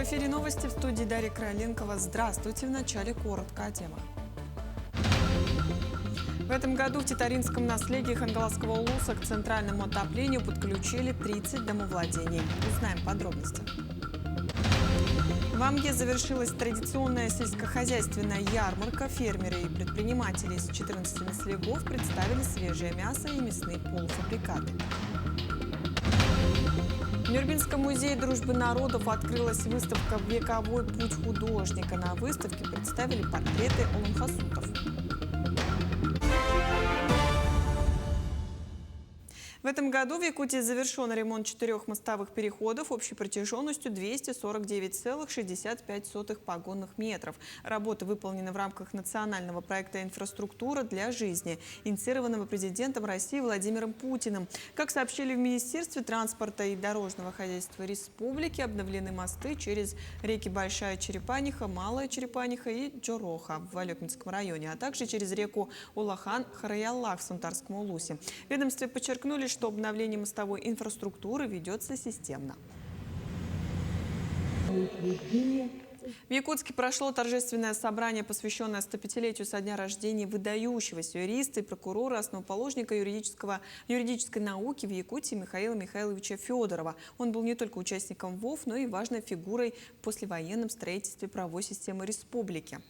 эфире новости, в студии Дарья Крайленкова. Здравствуйте. В начале коротко о темах. В этом году в Титаринском наследии Хангаласского улуса к центральному отоплению подключили 30 домовладений. Узнаем подробности. В Амге завершилась традиционная сельскохозяйственная ярмарка. Фермеры и предприниматели из 14 наследов представили свежее мясо и мясные полуфабрикаты. В Нюрнбергском музее дружбы народов открылась выставка «Вековой путь художника». На выставке представили портреты улан-хасутов. В этом году в Якутии завершен ремонт 4 мостовых переходов общей протяженностью 249,65 погонных метров. Работы выполнены в рамках национального проекта «Инфраструктура для жизни», инициированного президентом России Владимиром Путиным. Как сообщили в Министерстве транспорта и дорожного хозяйства республики, обновлены мосты через реки Большая Черепаниха, Малая Черепаниха и Джороха в Алекминском районе, а также через реку Улахан-Хараяллах в Сунтарском улусе. В ведомстве подчеркнули, что обновление мостовой инфраструктуры ведется системно. В Якутске прошло торжественное собрание, посвященное 105-летию со дня рождения выдающегося юриста и прокурора, основоположника юридической науки в Якутии Михаила Михайловича Федорова. Он был не только участником ВОФ, но и важной фигурой в послевоенном строительстве правовой системы республики.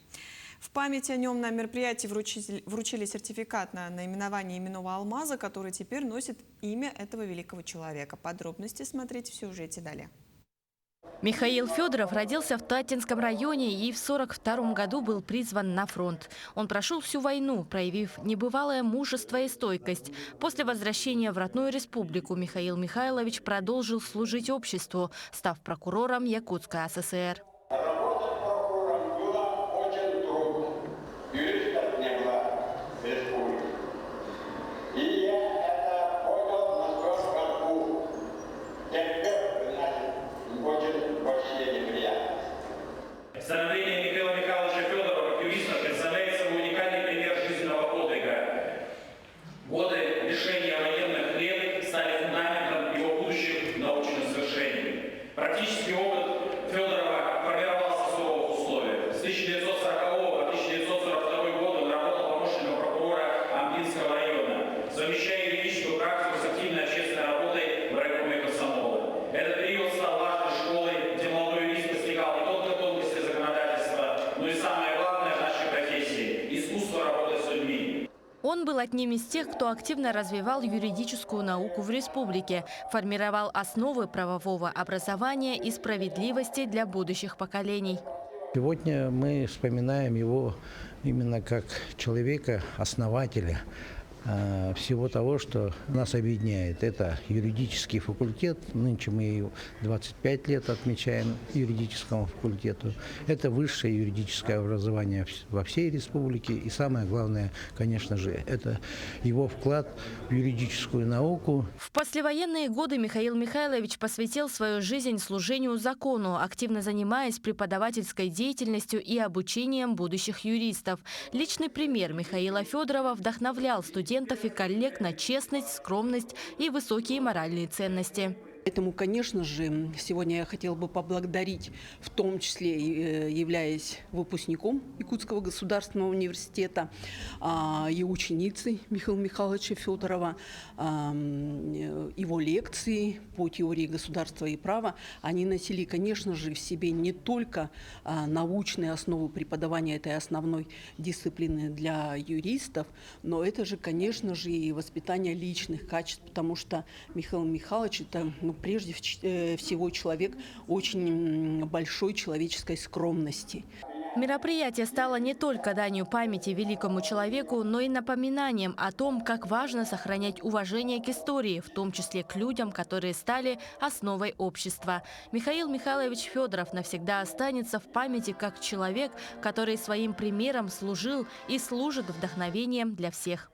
В память о нем на мероприятии вручили сертификат на наименование именного алмаза, который теперь носит имя этого великого человека. Подробности смотрите в сюжете далее. Михаил Федоров родился в Татинском районе и в 1942 году был призван на фронт. Он прошел всю войну, проявив небывалое мужество и стойкость. После возвращения в родную республику Михаил Михайлович продолжил служить обществу, став прокурором Якутской ССР. Становление Михаила Михайловича Федорова как юриста представляет собой уникальный пример жизненного подвига. Годы лишения военных лет стали фундаментом его будущих научных свершений. Практический опыт Федорова формировался в суровых условиях. С 1940 по 1942 год он работал помощником прокурора Амбинского района, совмещая юридическую практику с активной общественной работой в райкоме комсомола. Этот период стал важной школой, где молодой юрист постигал не только тонкости законодательства, но и самое главное в нашей профессии – искусство работать с людьми. Он был одним из тех, кто активно развивал юридическую науку в республике, формировал основы правового образования и справедливости для будущих поколений. Сегодня мы вспоминаем его именно как человека-основателя всего того, что нас объединяет. Это юридический факультет. Нынче мы 25 лет отмечаем юридическому факультету. Это высшее юридическое образование во всей республике. И самое главное, конечно же, это его вклад в юридическую науку. В послевоенные годы Михаил Михайлович посвятил свою жизнь служению закону, активно занимаясь преподавательской деятельностью и обучением будущих юристов. Личный пример Михаила Федорова вдохновлял студентов и коллег на честность, скромность и высокие моральные ценности. Поэтому, конечно же, сегодня я хотела бы поблагодарить, в том числе являясь выпускником Якутского государственного университета, и ученицей Михаила Михайловича Федорова, его лекции по теории государства и права. Они носили, конечно же, в себе не только научные основы преподавания этой основной дисциплины для юристов, но это же, конечно же, и воспитание личных качеств, потому что Михаил Михайлович – это прежде всего человек очень большой человеческой скромности. Мероприятие стало не только данью памяти великому человеку, но и напоминанием о том, как важно сохранять уважение к истории, в том числе к людям, которые стали основой общества. Михаил Михайлович Федоров навсегда останется в памяти как человек, который своим примером служил и служит вдохновением для всех.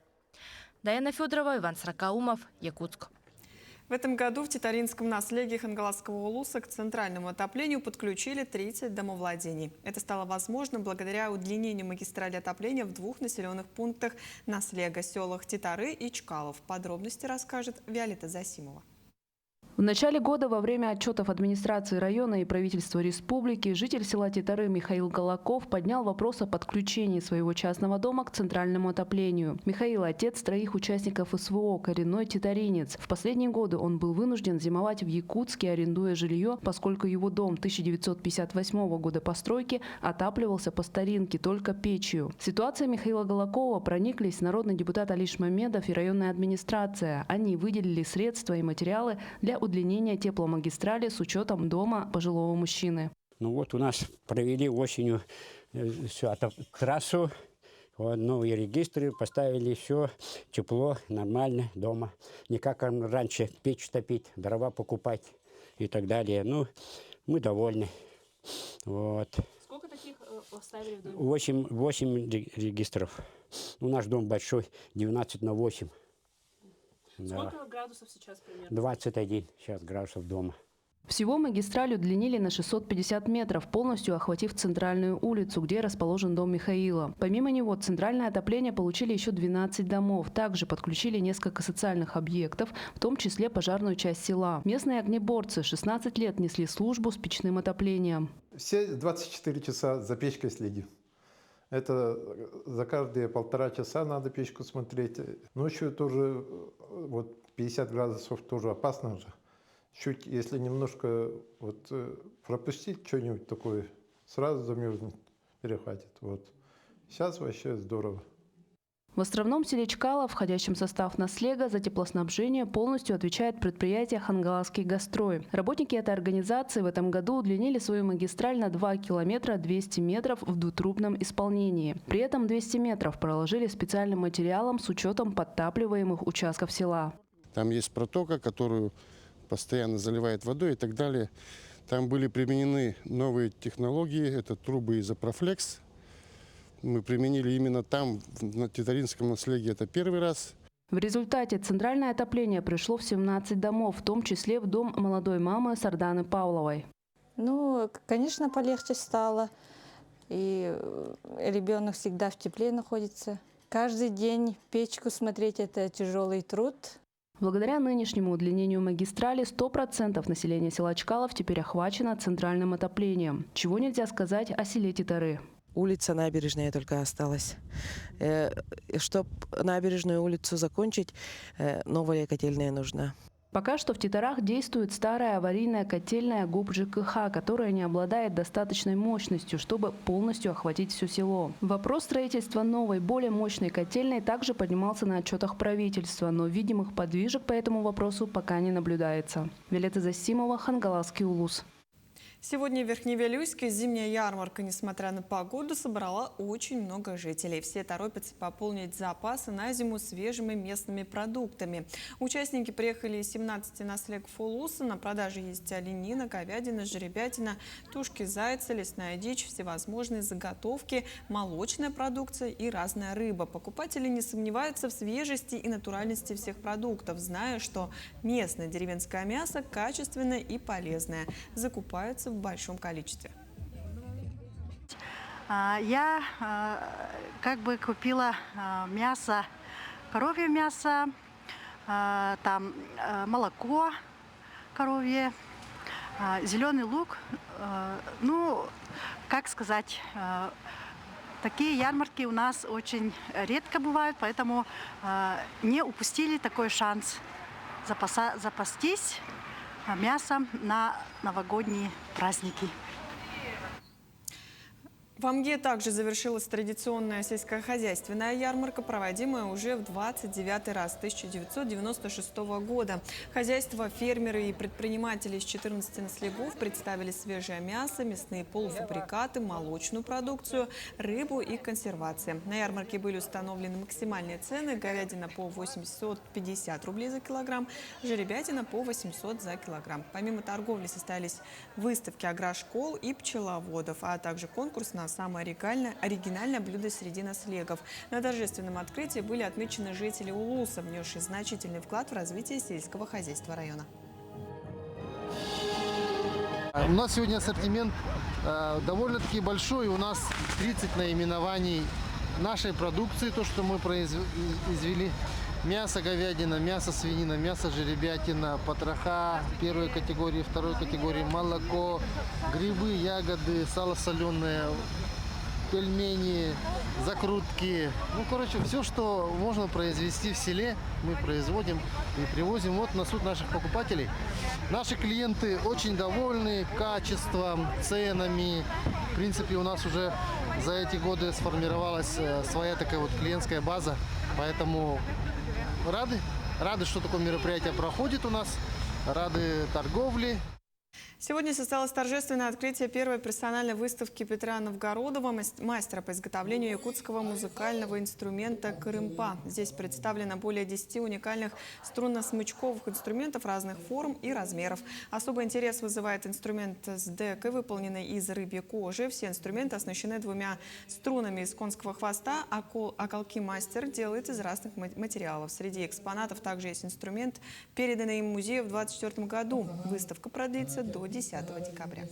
Даяна Федорова, Иван Сракаумов, Якутск. В этом году в Титаринском наследии Хангаласского улуса к центральному отоплению подключили 30 домовладений. Это стало возможным благодаря удлинению магистрали отопления в 2 населенных пунктах наслега – селах Титары и Чкалов. Подробности расскажет Виолетта Засимова. В начале года во время отчетов администрации района и правительства республики житель села Титары Михаил Голоков поднял вопрос о подключении своего частного дома к центральному отоплению. Михаил – отец 3 участников СВО, коренной титаринец. В последние годы он был вынужден зимовать в Якутске, арендуя жилье, поскольку его дом 1958 года постройки отапливался по старинке только печью. Ситуация Михаила Голокова прониклись народный депутат Алиш Мамедов и районная администрация. Они выделили средства и материалы для удлинения тепломагистрали с учетом дома пожилого мужчины. Ну вот у нас провели осенью трассу, новые регистры, поставили все, тепло, нормально дома. Не как раньше печь топить, дрова покупать и так далее. Ну, мы довольны. Вот. Сколько таких поставили в доме? 8 регистров. Наш дом большой, 12×8. Сколько градусов сейчас примерно? 21 сейчас градусов дома. Всего магистраль удлинили на 650 метров, полностью охватив центральную улицу, где расположен дом Михаила. Помимо него, центральное отопление получили еще 12 домов. Также подключили несколько социальных объектов, в том числе пожарную часть села. Местные огнеборцы 16 лет несли службу с печным отоплением. Все 24 часа за печкой следим. Это за каждые 1,5 часа надо печку смотреть. Ночью тоже вот 50 градусов тоже опасно же. Чуть, если немножко вот пропустить что-нибудь такое, сразу замерзнет, перехватит. Вот. Сейчас вообще здорово. В островном селе Чкалов, входящем в состав Наслега, за теплоснабжение полностью отвечает предприятие «Хангаласский Газстрой». Работники этой организации в этом году удлинили свою магистраль на 2 километра 200 метров в двутрубном исполнении. При этом 200 метров проложили специальным материалом с учетом подтапливаемых участков села. Там есть протока, которую постоянно заливает водой и так далее. Там были применены новые технологии, это трубы Изопрофлекс. Мы применили именно там, на Титаринском наследии, это первый раз. В результате центральное отопление пришло в 17 домов, в том числе в дом молодой мамы Сарданы Павловой. Ну, конечно, полегче стало. И ребенок всегда в тепле находится. Каждый день печку смотреть – это тяжелый труд. Благодаря нынешнему удлинению магистрали 100% населения села Чкалов теперь охвачено центральным отоплением. Чего нельзя сказать о селе Титары. Улица Набережная только осталась. Чтобы набережную улицу закончить, новая котельная нужна. Пока что в Титарах действует старая аварийная котельная ГУП ЖКХ, которая не обладает достаточной мощностью, чтобы полностью охватить все село. Вопрос строительства новой, более мощной котельной также поднимался на отчетах правительства, но видимых подвижек по этому вопросу пока не наблюдается. Виолетта Засимова, Хангаласский улус. Сегодня в Верхневилюйске зимняя ярмарка, несмотря на погоду, собрала очень много жителей. Все торопятся пополнить запасы на зиму свежими местными продуктами. Участники приехали из 17 наслегов улуса. На продаже есть оленина, говядина, жеребятина, тушки зайца, лесная дичь, всевозможные заготовки, молочная продукция и разная рыба. Покупатели не сомневаются в свежести и натуральности всех продуктов, зная, что местное деревенское мясо качественное и полезное. Закупаются в большом количестве. Я как бы купила мясо, коровье мясо, там молоко коровье, зеленый лук. Ну, как сказать, такие ярмарки у нас очень редко бывают, поэтому не упустили такой шанс запастись мясом на новогодние праздники. В Амге также завершилась традиционная сельскохозяйственная ярмарка, проводимая уже в 29-й раз с 1996 года. Хозяйства, фермеры и предприниматели из 14 наслегов представили свежее мясо, мясные полуфабрикаты, молочную продукцию, рыбу и консервации. На ярмарке были установлены максимальные цены: говядина по 850 рублей за килограмм, жеребятина по 800 за килограмм. Помимо торговли состоялись выставки агрошкол и пчеловодов, а также конкурс на самое оригинальное блюдо среди наслегов. На торжественном открытии были отмечены жители улуса, внесшие значительный вклад в развитие сельского хозяйства района. У нас сегодня ассортимент довольно-таки большой. У нас 30 наименований нашей продукции, то, что мы произвели. Мясо говядина, мясо свинина, мясо жеребятина, потроха первой категории, второй категории, молоко, грибы, ягоды, сало соленое, пельмени, закрутки. Ну, короче, все, что можно произвести в селе, мы производим и привозим. Вот на суд наших покупателей. Наши клиенты очень довольны качеством, ценами. В принципе, у нас уже за эти годы сформировалась своя такая вот клиентская база. Поэтому рады, что такое мероприятие проходит у нас, рады торговле. Сегодня состоялось торжественное открытие первой персональной выставки Петра Новгородова, мастера по изготовлению якутского музыкального инструмента «Кырымпа». Здесь представлено более 10 уникальных струнно-смычковых инструментов разных форм и размеров. Особый интерес вызывает инструмент с декой, выполненный из рыбьей кожи. Все инструменты оснащены двумя струнами из конского хвоста, а колки мастер делает из разных материалов. Среди экспонатов также есть инструмент, переданный им музею в 2024 году. Выставка продлится до 10 декабря.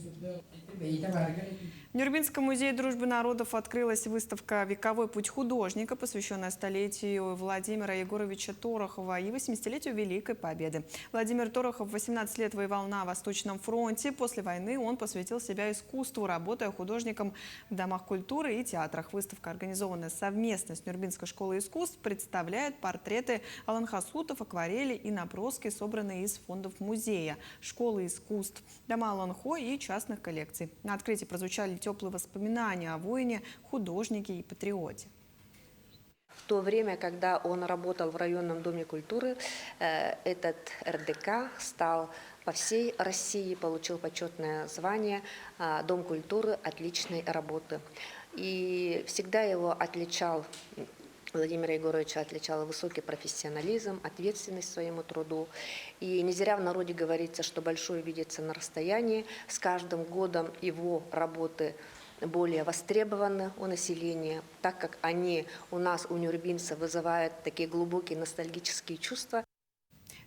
В Нюрбинском музее дружбы народов открылась выставка «Вековой путь художника», посвященная столетию Владимира Егоровича Торохова и 80-летию Великой Победы. Владимир Торохов 18 лет воевал на Восточном фронте. После войны он посвятил себя искусству, работая художником в домах культуры и театрах. Выставка, организованная совместно с Нюрбинской школой искусств, представляет портреты аланхасутов, акварели и наброски, собранные из фондов музея, школы искусств, дома Аланхо и частных коллекций. На открытии прозвучали теплые воспоминания о воине, художнике и патриоте. В то время, когда он работал в районном доме культуры, этот РДК стал по всей России, получил почетное звание «Дом культуры отличной работы». И всегда его отличал, Владимира Егоровича отличал высокий профессионализм, ответственность своему труду. И не зря в народе говорится, что большое видится на расстоянии. С каждым годом его работы более востребованы у населения, так как они у нас, у нюрбинцев, вызывают такие глубокие ностальгические чувства.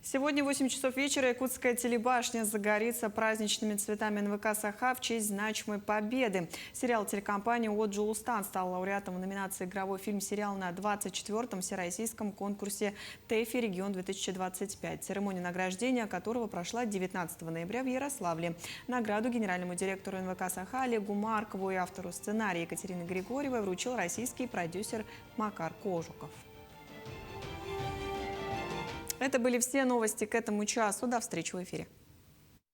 Сегодня в 8 часов вечера якутская телебашня загорится праздничными цветами НВК «Саха» в честь значимой победы. Сериал телекомпании «Оджулустан» стал лауреатом в номинации «Игровой фильм-сериал» на 24-м всероссийском конкурсе ТЭФИ «Регион-2025», церемония награждения которого прошла 19 ноября в Ярославле. Награду генеральному директору НВК «Саха» Олегу Маркову и автору сценария Екатерины Григорьевой вручил российский продюсер Макар Кожуков. Это были все новости к этому часу. До встречи в эфире.